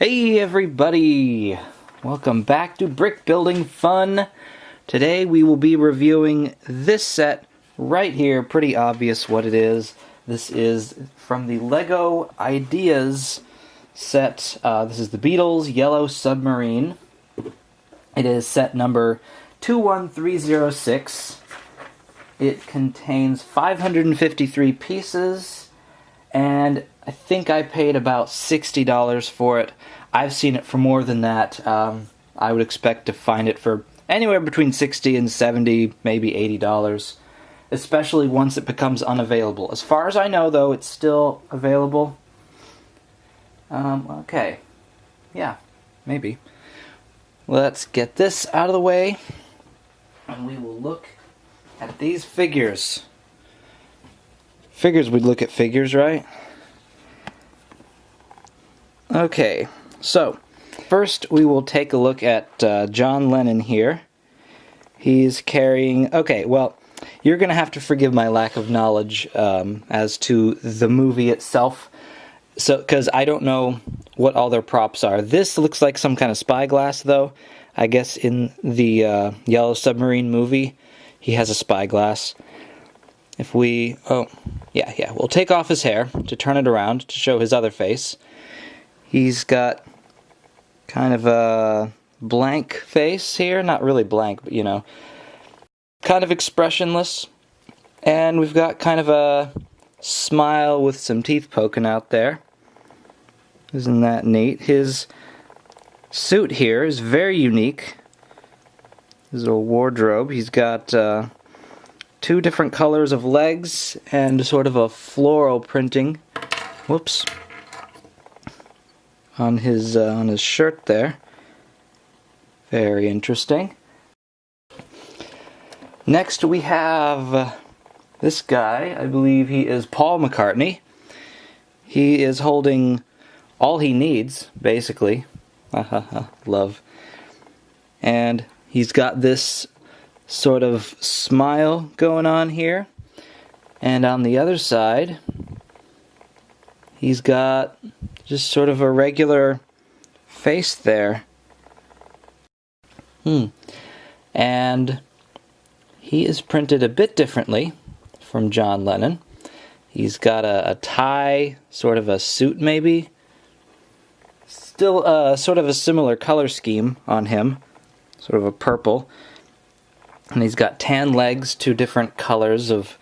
Hey everybody! Welcome back to Brick Building Fun. Today we will be reviewing this set right here. Pretty obvious what it is. This is from the LEGO Ideas set. This is the Beatles Yellow Submarine. It is set number 21306. It contains 553 pieces, and I think I paid about $60 for it. I've seen it for more than that. I would expect to find it for anywhere between $60 and $70, maybe $80, especially once it becomes unavailable. As far as I know, though, it's still available. Okay. Yeah, maybe. Let's get this out of the way, and we will look at these figures. Figures, we'd look at figures, right? Okay, so first we will take a look at John Lennon here. He's carrying... Okay, well, you're going to have to forgive my lack of knowledge as to the movie itself, because I don't know what all their props are. This looks like some kind of spyglass, though. I guess in the Yellow Submarine movie, he has a spyglass. If we... Oh, yeah, we'll take off his hair to turn it around to show his other face. He's got kind of a blank face here. Not really blank, but, you know, kind of expressionless. And we've got kind of a smile with some teeth poking out there. Isn't that neat? His suit here is very unique. His little wardrobe. He's got two different colors of legs and sort of a floral printing. Whoops. On his shirt there. Very interesting. Next we have this guy. I believe he is Paul McCartney. He is holding all he needs, basically. Love. And he's got this sort of smile going on here. And on the other side, he's got just sort of a regular face there. And he is printed a bit differently from John Lennon. He's got a tie, sort of a suit maybe. Still sort of a similar color scheme on him. Sort of a purple. And he's got tan legs, two different colors of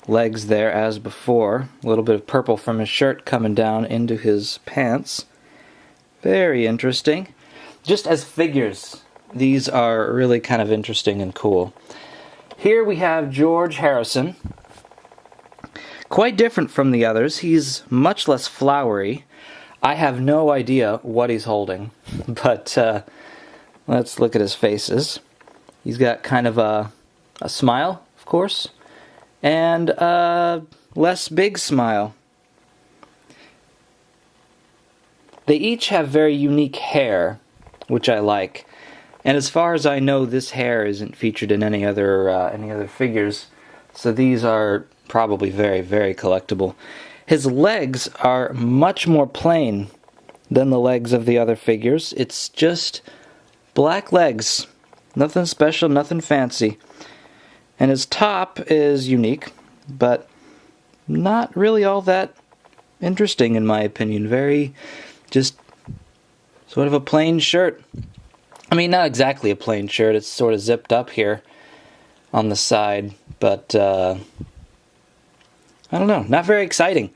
legs there as before. A little bit of purple from his shirt coming down into his pants. Very interesting. Just as figures, these are really kind of interesting and cool. Here we have George Harrison. Quite different from the others. He's much less flowery. I have no idea what he's holding, but let's look at his faces. He's got kind of a smile, of course, and a less big smile. They each have very unique hair, which I like. And as far as I know, this hair isn't featured in any other figures, so these are probably very, very collectible. His legs are much more plain than the legs of the other figures. It's just black legs. Nothing special, nothing fancy. And his top is unique, but not really all that interesting in my opinion. Very, just sort of a plain shirt. I mean, not exactly a plain shirt. It's sort of zipped up here on the side, but I don't know. Not very exciting.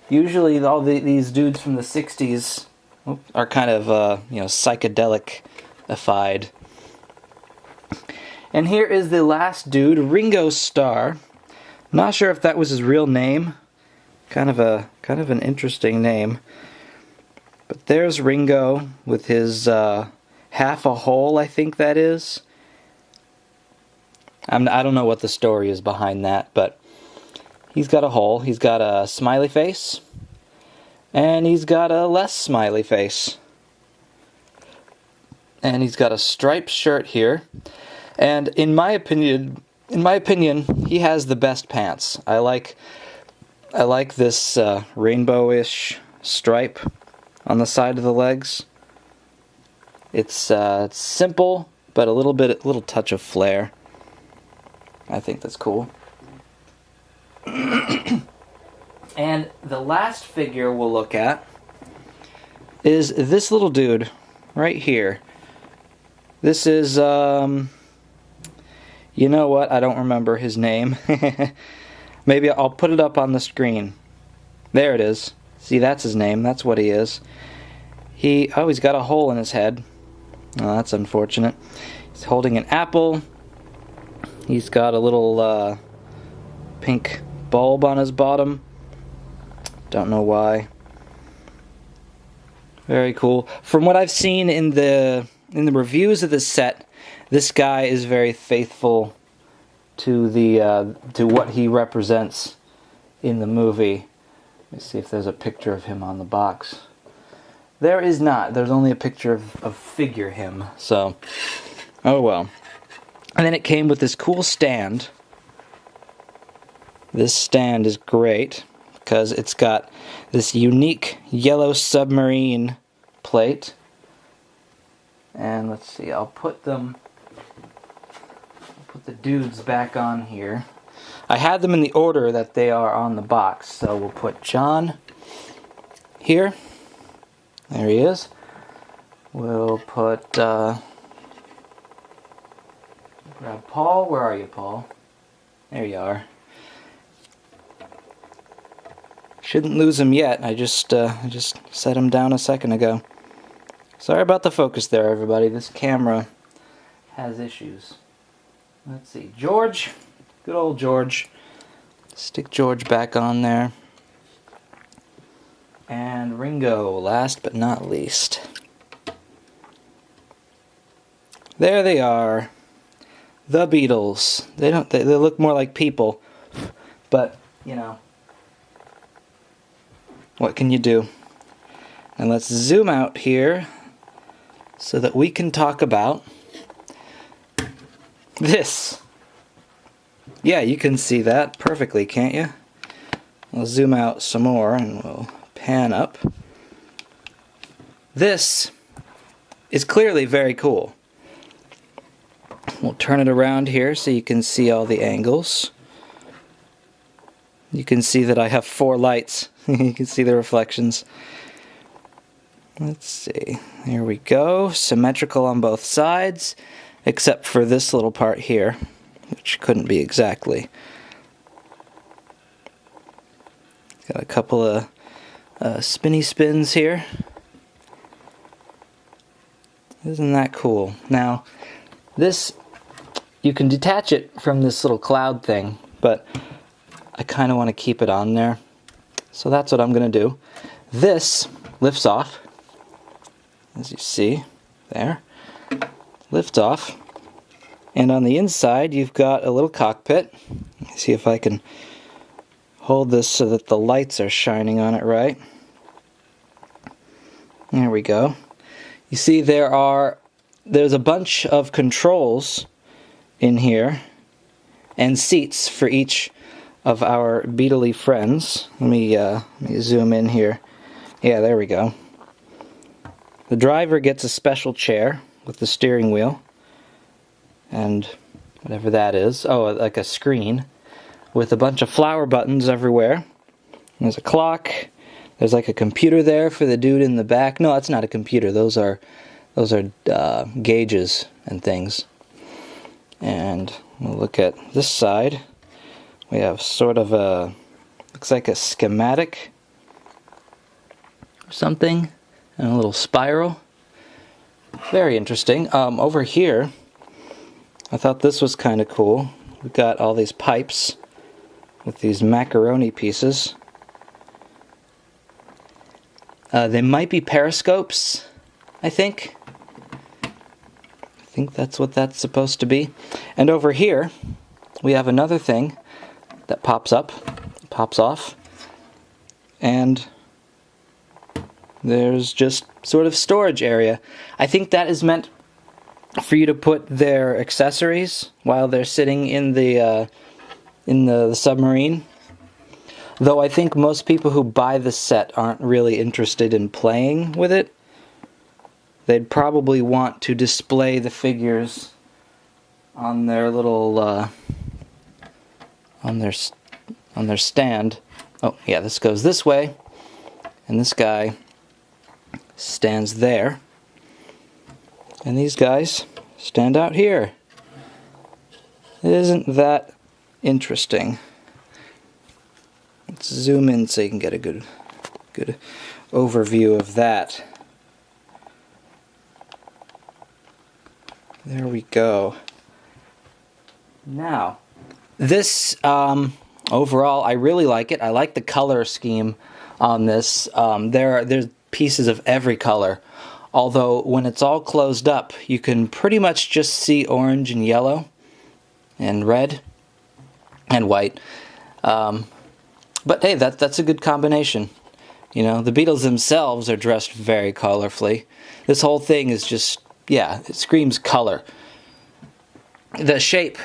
Usually all these dudes from the 60s are kind of, psychedelic-ified. And here is the last dude, Ringo Starr. Not sure if that was his real name. Kind of an interesting name. But there's Ringo with his half a hole, I think that is. I don't know what the story is behind that, but he's got a hole. He's got a smiley face, and he's got a less smiley face. And he's got a striped shirt here. And in my opinion, he has the best pants. I like this rainbowish stripe on the side of the legs. It's simple, but a little touch of flair. I think that's cool. And the last figure we'll look at is this little dude right here. This is, you know what? I don't remember his name. Maybe I'll put it up on the screen. There it is. See, that's his name. That's what he is. He's got a hole in his head. Oh, that's unfortunate. He's holding an apple. He's got a little pink bulb on his bottom. Don't know why. Very cool. From what I've seen in the reviews of this set, this guy is very faithful to to what he represents in the movie. Let me see if there's a picture of him on the box. There is not. There's only a picture of Figure Him. So, oh well. And then it came with this cool stand. This stand is great because it's got this unique yellow submarine plate. And let's see, I'll put the dudes back on here. I had them in the order that they are on the box, so we'll put John here. There he is. We'll put grab Paul. Where are you, Paul? There you are. Shouldn't lose him yet. I just set him down a second ago. Sorry about the focus there, everybody. This camera has issues. Let's see. George. Good old George. Stick George back on there. And Ringo, last but not least. There they are. The Beatles. They look more like people. But, you know, what can you do? And let's zoom out here so that we can talk about this. Yeah, you can see that perfectly, can't you? We'll zoom out some more and we'll pan up. This is clearly very cool. We'll turn it around here so you can see all the angles. You can see that I have 4 lights. You can see the reflections. Let's see. There we go. Symmetrical on both sides, except for this little part here, which couldn't be exactly. Got a couple of spinny spins here. Isn't that cool? Now, this, you can detach it from this little cloud thing, but I kind of want to keep it on there. So that's what I'm going to do. This lifts off, as you see there. Lifts off. And on the inside, you've got a little cockpit. Let me see if I can hold this so that the lights are shining on it right. There we go. You see there's a bunch of controls in here and seats for each of our Beatley friends. Let me zoom in here. Yeah, there we go. The driver gets a special chair with the steering wheel and whatever that is. Oh, like a screen with a bunch of flower buttons everywhere. There's a clock. There's like a computer there for the dude in the back. No, that's not a computer. Those are gauges and things. And we'll look at this side. We have sort of looks like a schematic or something, and a little spiral. Very interesting. Over here, I thought this was kind of cool. We've got all these pipes with these macaroni pieces. They might be periscopes, I think. I think that's what that's supposed to be. And over here, we have another thing that pops up, pops off, and there's just sort of storage area. I think that is meant for you to put their accessories while they're sitting in the submarine. Though I think most people who buy the set aren't really interested in playing with it. They'd probably want to display the figures on their little on their stand. Oh yeah, this goes this way, and this guy stands there, and these guys stand out here. Isn't that interesting? Let's zoom in so you can get a good overview of that. There we go. Now, this, overall, I really like it. I like the color scheme on this. There's pieces of every color. Although, when it's all closed up, you can pretty much just see orange and yellow and red and white. But hey, that's a good combination. You know, the Beatles themselves are dressed very colorfully. This whole thing is just, yeah, it screams color. The shape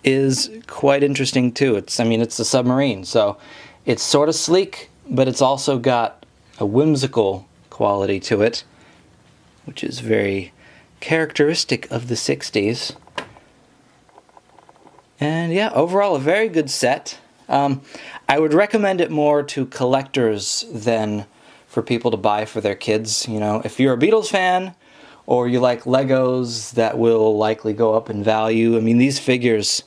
is quite interesting too. It's a submarine, so it's sort of sleek, but it's also got a whimsical quality to it, which is very characteristic of the 60s. And yeah, overall a very good set. I would recommend it more to collectors than for people to buy for their kids. You know, if you're a Beatles fan, or you like Legos that will likely go up in value, I mean, these figures,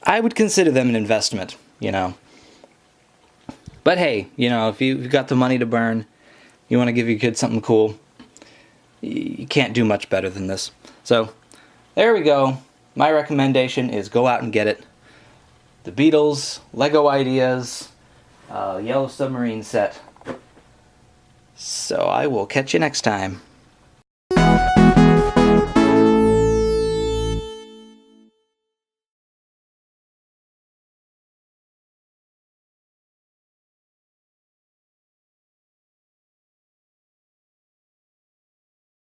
I would consider them an investment, you know. But hey, you know, if you've got the money to burn, you want to give your kids something cool, you can't do much better than this. So, there we go. My recommendation is go out and get it. The Beatles, Lego Ideas, Yellow Submarine set. So I will catch you next time.